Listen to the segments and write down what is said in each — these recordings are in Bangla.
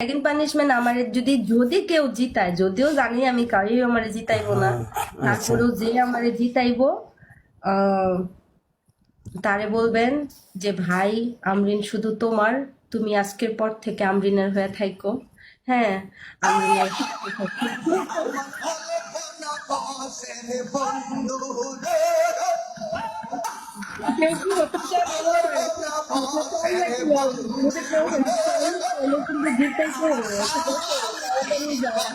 সেকেন্ড পানিশমেন্ট আমার যদি যদি কেউ জিতায়, যদিও জানি আমি কাউই আমার জিতাইবো না, আচ্ছা তারপরেও যে আমারে জিতাইবো আহ তারে বলবেন যে ভাই আমরিন শুধু তোমার, তুমি আজকের পর থেকে আমরিনের হয়ে থাইকো। হ্যাঁ, আমরিনের সাথে থাইকো। কেউ কি হতে চায় বলো? হতে চাই না কি আর যদি কেউ হতে চাই তাহলে কিন্তু জিতাইতে হবে, ঠিক আছে? এটাই যাওয়া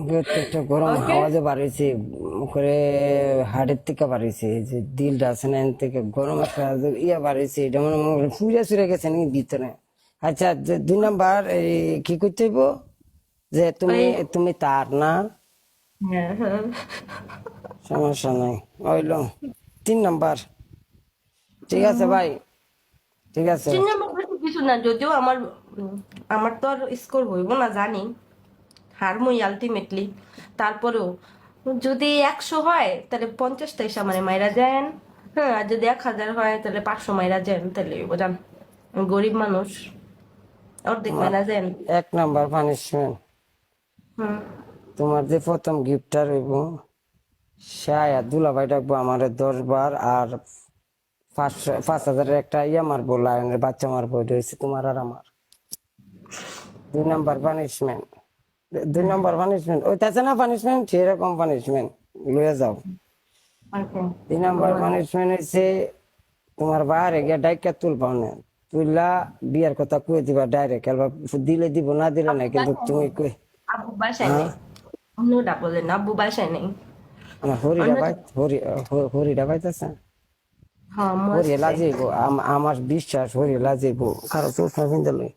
প্রত্যেকটা গরম ওকে। হাওয়া যে বাড়িয়েছে করে হাড়ের থেকে বাড়িয়েছে, যে দিলটা আছে না এর থেকে গরম একটা ইয়া বাড়িয়েছে, এটা মনে মনে ফুরে চুরে গেছে নাকি ভিতরে। আচ্ছা, যে 2 নাম্বার কি করতে হইব, যে তুমি ওই তুমি তার না, হ্যাঁ হ্যাঁ সমস্যা নাই, হইল 3 নাম্বার। ঠিক আছে ভাই, ঠিক আছে। চিহ্ন বেশি কিছু না, যদিও আমার তো আর স্কোর হইব না জানি, হারমই আলটিমেটলি। তারপরেও যদি 100 হয় তাহলে 50টা এসে মানে মাইরা যান। হ্যাঁ, আর যদি 1000 হয় তাহলে 500 মাইরা যান, তাহলে বোঝান আমি গরিব মানুষ, অর্ধেক আমার মাইরা যান। 1 নাম্বার পানিশমেন্ট, হুম। তোমার যে প্রথম গিফটটা রইব সে আয়া দুলাভাই ডাকবো আমার 10 বার, আর 5,000 একটা ইয়া মারবো, লায়নের বাচ্চা মারবো, এটা হচ্ছে তোমার আর আমার 2 নাম্বার পানিশমেন্ট। 2 নাম্বার পানিশমেন্ট ওইটাছে না, পানিশমেন্ট সেরকম পানিশমেন্ট লয়ে যাও। ওকে। 3 নাম্বার পানিশমেন্ট হচ্ছে তোমার বাইরে গিয়ে ডাইকা তুলবা না, তুইলা বিয়ার কথা কয়ে দিবা ডাইরেক্ট, দিলে দিব না দিলে না, কিন্তু তুমি কই। আব্বু বাসায় হ্যাঁ, নেই, অন্যটা বলেন, আব্বু বাসায় নেই। আমার হরিটা অন্য ভাই, হরিটা পাইতেছে, হ্যাঁ মু হরি আসছে। লাজিব, আমার বিশ্বাস হরি লাজিব, কারো চশমা কিনতে লই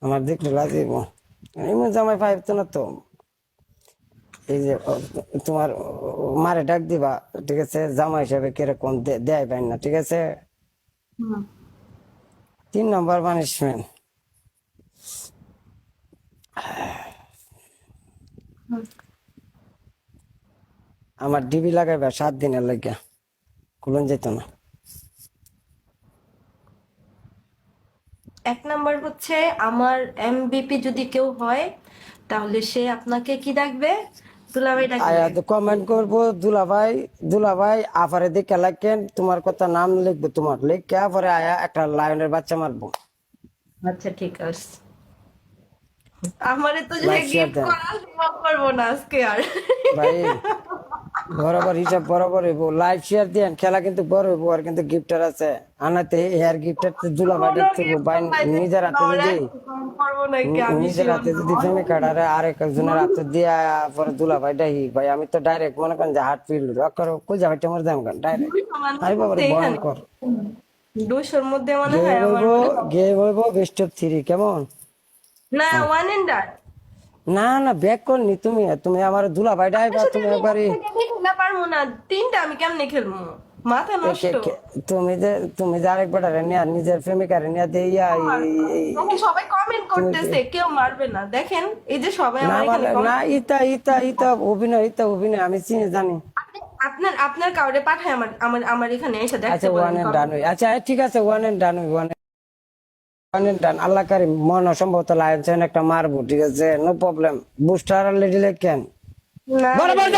আমার দেখলে লাজিব। এমন জামাই পাইতো না তো, এই যে তোমার মারে ডাক দিবা, ঠিক আছে, জামাই হিসাবে কিরকম দেয় পাই না, ঠিক আছে। হুম। 3 নাম্বার পানিশমেন্ট, হুম। আমার ডিবি লাগাইবা 7 দিনের লাগিয়া, খুলন যেত না। 1 নাম্বার হচ্ছে আমার এমবিপি যদি কেউ হয় তাহলে সে আপনাকে কি ডাকবে? দুলাভাই ডাকবে। আয়া তো কমেন্ট করবো, দুলাভাই, দুলাভাই আফারে দেখে লাগেন, তোমার কথা নাম লিখবো, তোমার লিখে পরে আয়া একটা লায়নের বাচ্চা মারবো। আচ্ছা ঠিক আছে। আমারে তো যে লাইক শেয়ার গিফট দেন করা সম্ভব করবো না আজকে আর। ভাই, বরাবর হিসাব বরাবর হইব, লাইক শেয়ার দিয়েন, খেলা কিন্তু বড় হইব, আর কিন্তু গিফটার আছে আনাতে, হেয়ার গিফটার দুলাভাই কোনো দেখতে গিফট ভাই, পাইলে নিজের হাতে যদি, করবো নাকি আমি নিজের শিওর হাতে না। যদি প্রেমে কাটারে আরেক একজনের হাতে দিয়ে পরে দুলাভাই ডাই ভাই, আমি তো ডাইরেক্ট মনে করেন যে হার্ট ফিল করো, কই যাবে তোমার দাম গান ডাইরেক্ট। 200 মানুষ আরে বাবা হচ্ছে এখানে, ভয়ঙ্কর। 200-র মধ্যে মনে গে হয় আমার বলবো, মনে হয় গে বলবো বেস্ট অফ 3 কেমন। না, হ্যাঁ। ওয়ান এন্ড ডান। না না, ব্যাক করনি তুমি, তুমি আমার দুলাভাই আপনার ডাইবা, সাথে তুমি আমি একবারই একটা গেমই খেলা পারবো না, 3টা আমি কেমনে খেলবো? মাথা নষ্ট। তুমি যে আরেকবার নিয়ে নিজের প্রেমিকারে নিয়ে দিয়ে দেখেন সবাই কমেন্ট তুমি করতেছে, কেউ মারবে না, দেখেন এই যে সবাই না আমার এখানে বলে না, কমেন্ট। ইতা ইতা ইতা অভিনয়, ইতা অভিনয় আমি চিনি জানি। আপনার আপনার কাউরে পাঠায় আমার আমার আমার এখানে এসে দেখতে আচ্ছা, ওয়ান বলেন এন্ড ডান comment। হই, আচ্ছা ঠিক আছে, ওয়ান এন্ড ডান হই, ওয়ান এন্ড ডান, আল্লাহ কারিম, মন সম্ভবত লায়ন একটা মারবো, ঠিক আছে, নো প্রবলেম, বুস্টার লেডি লেখেন না বরাবর